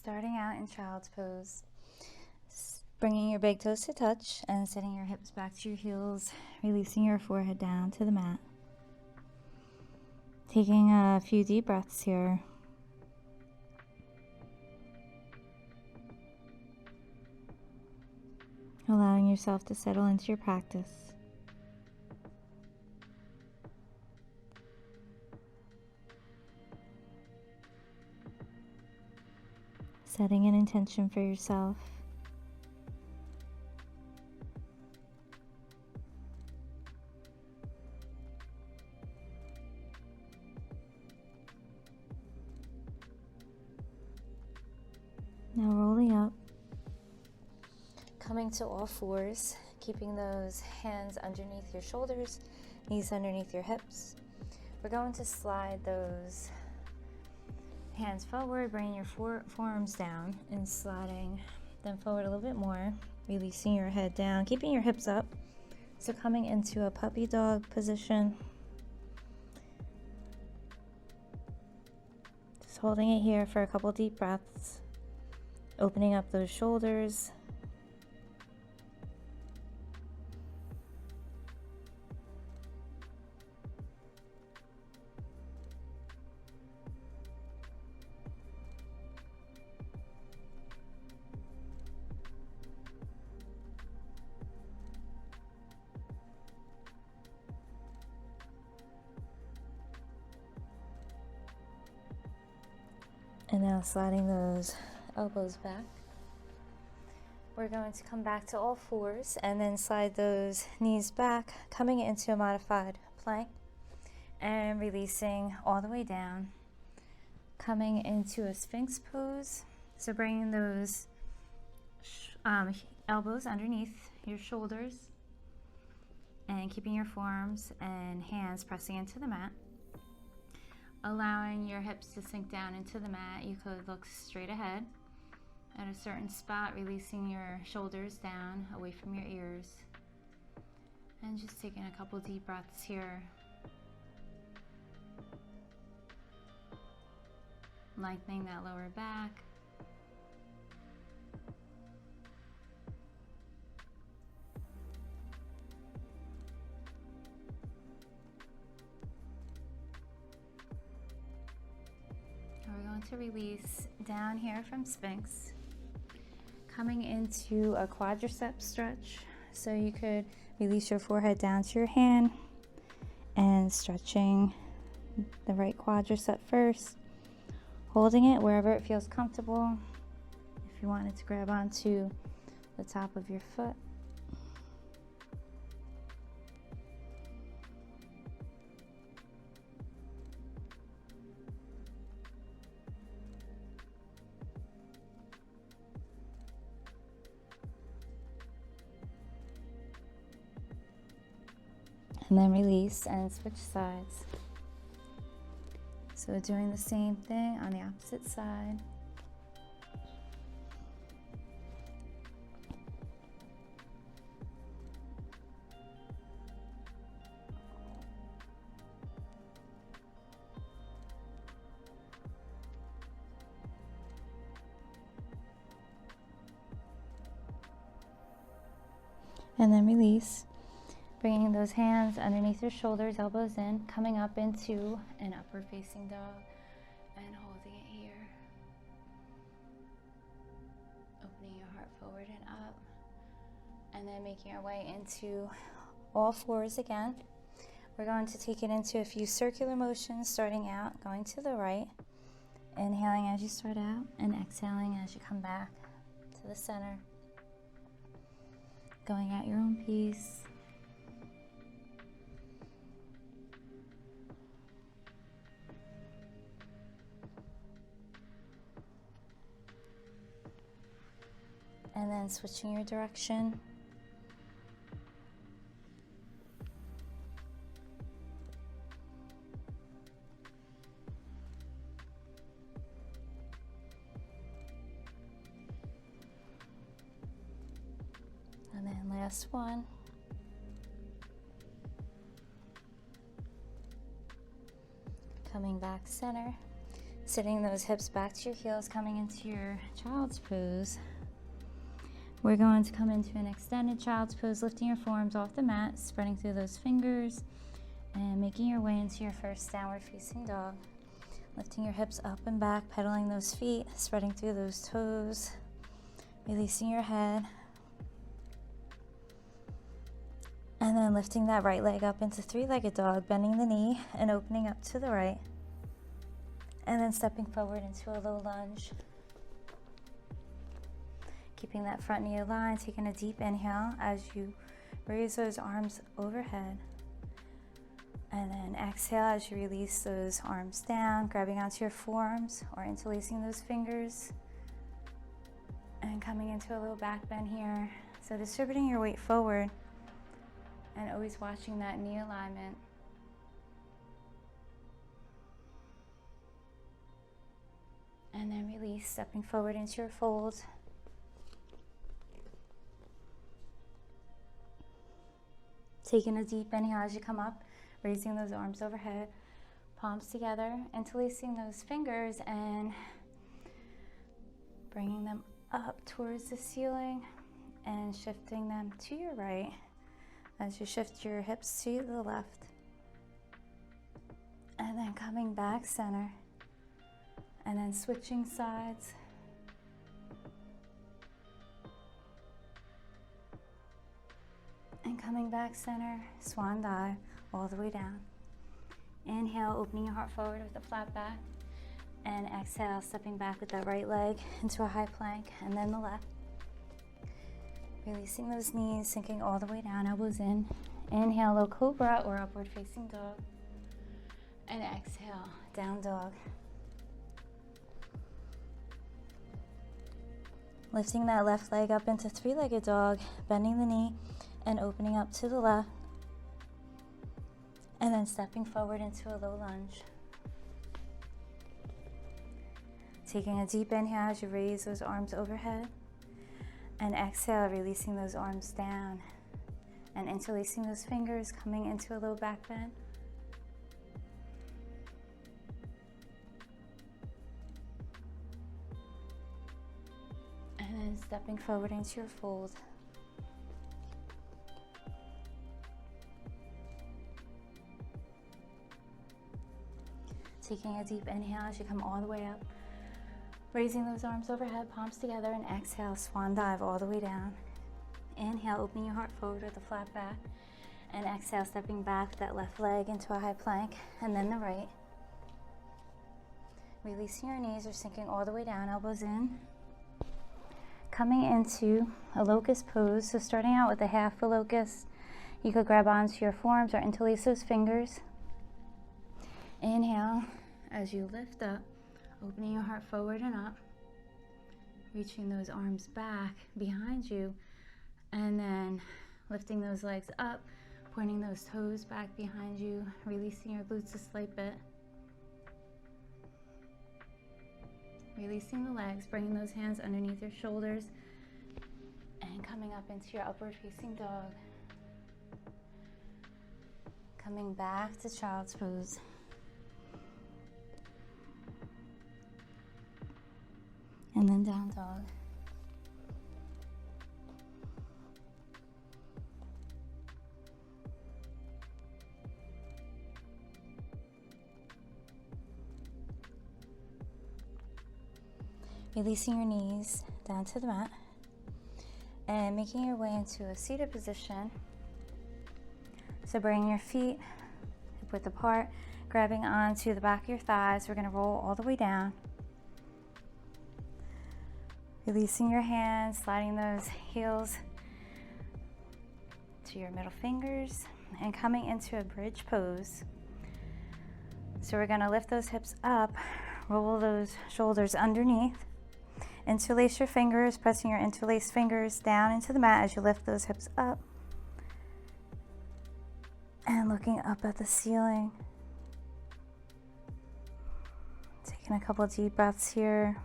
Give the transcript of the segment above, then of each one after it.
Starting out in child's pose, bringing your big toes to touch and setting your hips back to your heels, releasing your forehead down to the mat. Taking a few deep breaths here. Allowing yourself to settle into your practice. Setting an intention for yourself. Now rolling up, coming to all fours, keeping those hands underneath your shoulders, knees underneath your hips. We're going to slide those hands forward, bringing your forearms down and sliding them forward a little bit more, releasing your head down, keeping your hips up. So coming into a puppy dog position. Just holding it here for a couple deep breaths. Opening up those shoulders. And now sliding those elbows back. We're going to come back to all fours and then slide those knees back, coming into a modified plank and releasing all the way down. Coming into a Sphinx pose. So bringing those elbows underneath your shoulders and keeping your forearms and hands pressing into the mat. Allowing your hips to sink down into the mat. You could look straight ahead at a certain spot, releasing your shoulders down away from your ears. And just taking a couple deep breaths here. Lengthening that lower back. We're going to release down here from Sphinx, coming into a quadricep stretch. So you could release your forehead down to your hand and stretching the right quadricep first, holding it wherever it feels comfortable. If you wanted to grab onto the top of your foot. And then release and switch sides. So doing the same thing on the opposite side. And then release. Bringing those hands underneath your shoulders, elbows in, coming up into an upward facing dog and holding it here. Opening your heart forward and up. And then making our way into all fours again. We're going to take it into a few circular motions, starting out, going to the right. Inhaling as you start out and exhaling as you come back to the center. Going at your own pace. And then switching your direction. And then last one. Coming back center. Sitting those hips back to your heels, coming into your child's pose. We're going to come into an extended child's pose, lifting your forearms off the mat, spreading through those fingers, and making your way into your first downward facing dog. Lifting your hips up and back, pedaling those feet, spreading through those toes, releasing your head. And then lifting that right leg up into three-legged dog, bending the knee and opening up to the right. And then stepping forward into a low lunge. Keeping that front knee aligned, taking a deep inhale as you raise those arms overhead. And then exhale as you release those arms down, grabbing onto your forearms or interlacing those fingers. And coming into a little back bend here. So distributing your weight forward and always watching that knee alignment. And then release, stepping forward into your fold. Taking a deep inhale as you come up, raising those arms overhead, palms together, interlacing those fingers and bringing them up towards the ceiling and shifting them to your right as you shift your hips to the left. And then coming back center. And then switching sides. And coming back center, swan dive all the way down. Inhale, opening your heart forward with a flat back. And exhale, stepping back with that right leg into a high plank, and then the left. Releasing those knees, sinking all the way down, elbows in. Inhale, low cobra or upward facing dog. And exhale, down dog. Lifting that left leg up into three-legged dog, bending the knee and opening up to the left. And then stepping forward into a low lunge. Taking a deep inhale as you raise those arms overhead. And exhale, releasing those arms down. And interlacing those fingers, coming into a low back bend. And then stepping forward into your fold. Taking a deep inhale as you come all the way up. Raising those arms overhead, palms together, and exhale, swan dive all the way down. Inhale, opening your heart forward with a flat back. And exhale, stepping back that left leg into a high plank, and then the right. Releasing your knees or sinking all the way down, elbows in. Coming into a locust pose, so starting out with a half a locust, you could grab onto your forearms or interlace those fingers. Inhale as you lift up, opening your heart forward and up, reaching those arms back behind you, and then lifting those legs up, pointing those toes back behind you, releasing your glutes a slight bit. Releasing the legs, bringing those hands underneath your shoulders, and coming up into your upward facing dog. Coming back to child's pose. And then down dog. Releasing your knees down to the mat and making your way into a seated position. So bringing your feet hip width apart, grabbing onto the back of your thighs. We're going to roll all the way down. Releasing your hands, sliding those heels to your middle fingers and coming into a bridge pose. So we're going to lift those hips up, roll those shoulders underneath. Interlace your fingers, pressing your interlaced fingers down into the mat as you lift those hips up. And looking up at the ceiling. Taking a couple of deep breaths here.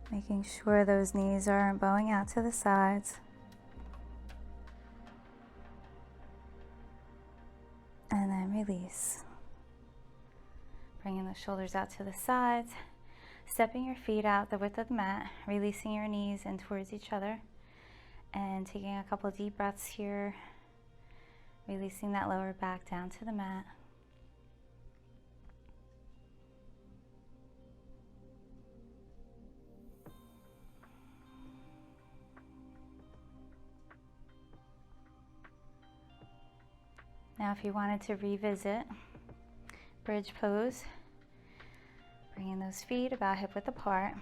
Making sure those knees aren't bowing out to the sides. and then release. Bringing the shoulders out to the sides, stepping your feet out the width of the mat, releasing your knees in towards each other, and taking a couple deep breaths here, releasing that lower back down to the mat. Now if you wanted to revisit bridge pose, bringing those feet about hip width apart,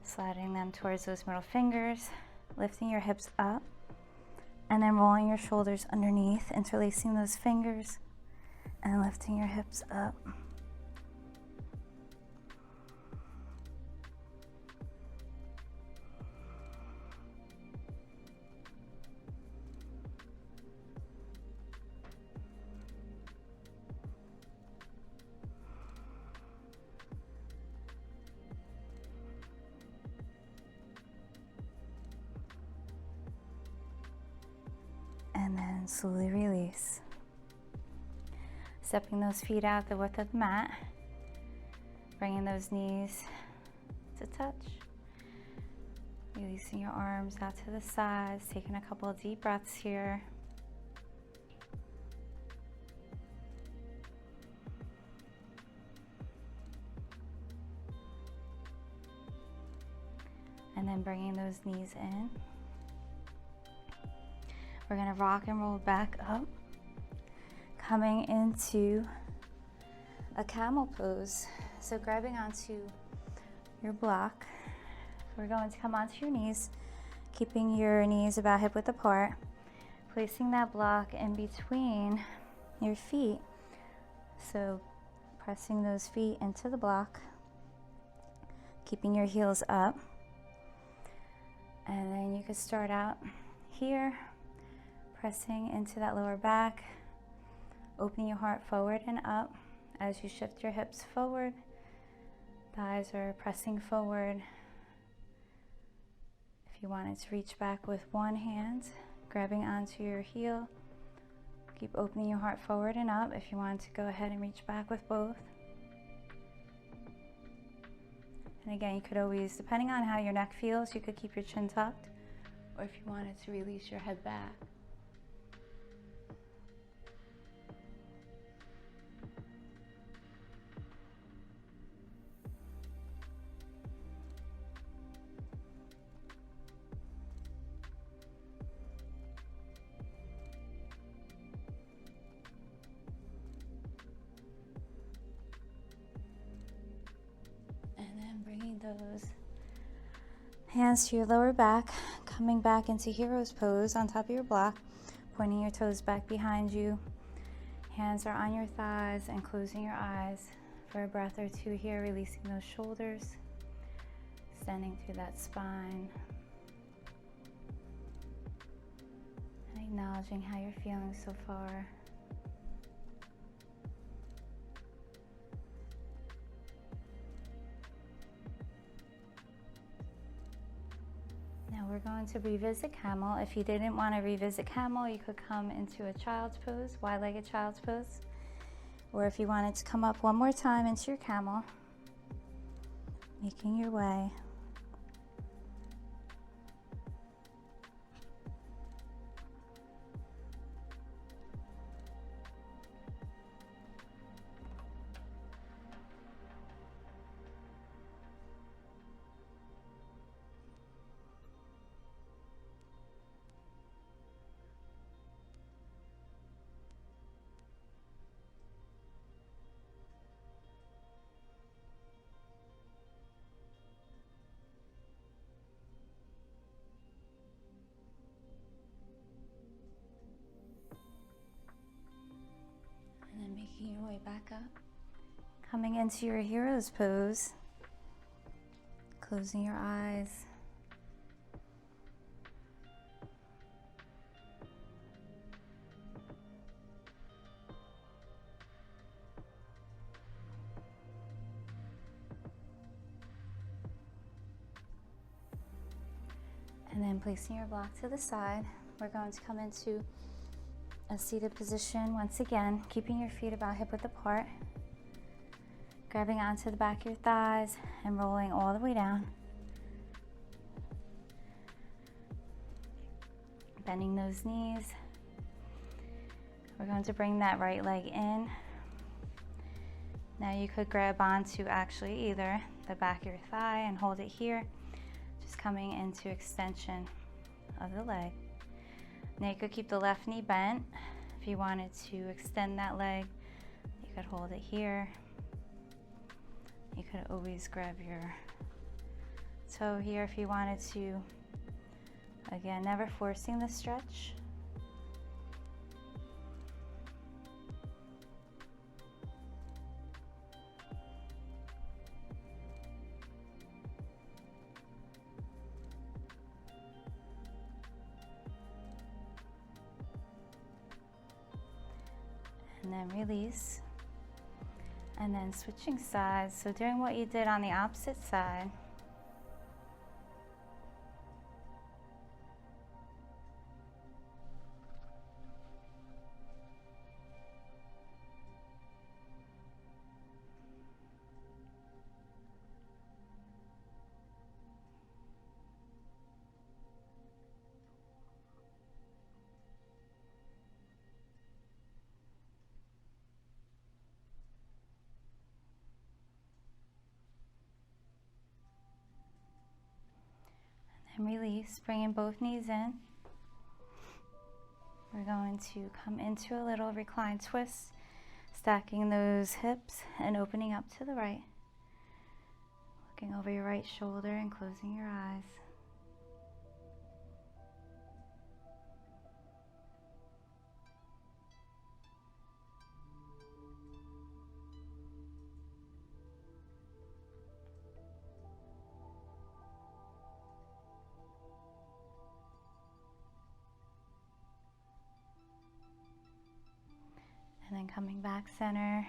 sliding them towards those middle fingers, lifting your hips up, and then rolling your shoulders underneath, interlacing those fingers, and lifting your hips up. And then slowly release. Stepping those feet out the width of the mat, bringing those knees to touch. Releasing your arms out to the sides, taking a couple of deep breaths here. And then bringing those knees in. We're gonna rock and roll back up, coming into a camel pose. So grabbing onto your block, we're going to come onto your knees, keeping your knees about hip width apart, placing that block in between your feet. So pressing those feet into the block, keeping your heels up. And then you could start out here, pressing into that lower back, opening your heart forward and up as you shift your hips forward. Thighs are pressing forward. If you wanted to reach back with one hand, grabbing onto your heel, keep opening your heart forward and up. If you wanted to go ahead and reach back with both. And again, you could always, depending on how your neck feels, you could keep your chin tucked, or if you wanted to release your head back. Bringing those hands to your lower back, coming back into hero's pose on top of your block, pointing your toes back behind you. Hands are on your thighs and closing your eyes for a breath or two here, releasing those shoulders, extending through that spine, and acknowledging how you're feeling so far. Now we're going to revisit camel. If you didn't want to revisit camel, you could come into a child's pose, wide-legged child's pose. Or if you wanted to come up one more time into your camel, making your way. Making your way back up. Coming into your hero's pose. Closing your eyes. And then placing your block to the side, we're going to come into a seated position once again, keeping your feet about hip width apart, grabbing onto the back of your thighs and rolling all the way down. Bending those knees. We're going to bring that right leg in. Now you could grab onto actually either the back of your thigh and hold it here, just coming into extension of the leg. Now you could keep the left knee bent. If you wanted to extend that leg, you could hold it here. You could always grab your toe here if you wanted to. Again, never forcing the stretch. And then release. And then switching sides. So doing what you did on the opposite side. And release, bringing both knees in. We're going to come into a little reclined twist, stacking those hips and opening up to the right. Looking over your right shoulder and closing your eyes. And then coming back center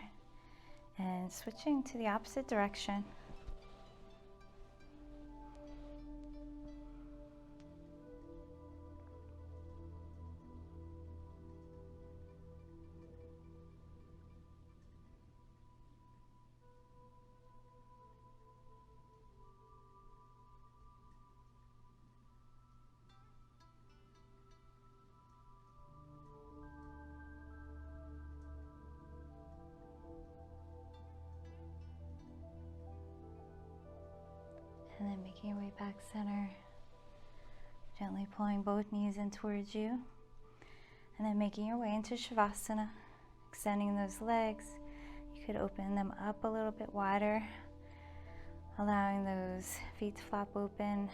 and switching to the opposite direction. And then making your way back center, gently pulling both knees in towards you, and then making your way into Shavasana, extending those legs. You could open them up a little bit wider, allowing those feet to flap open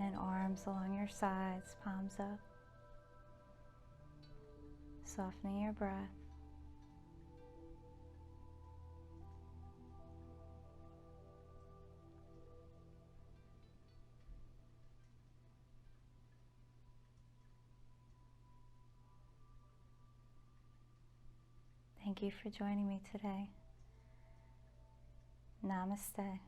and arms along your sides, palms up, softening your breath. Thank you for joining me today. Namaste.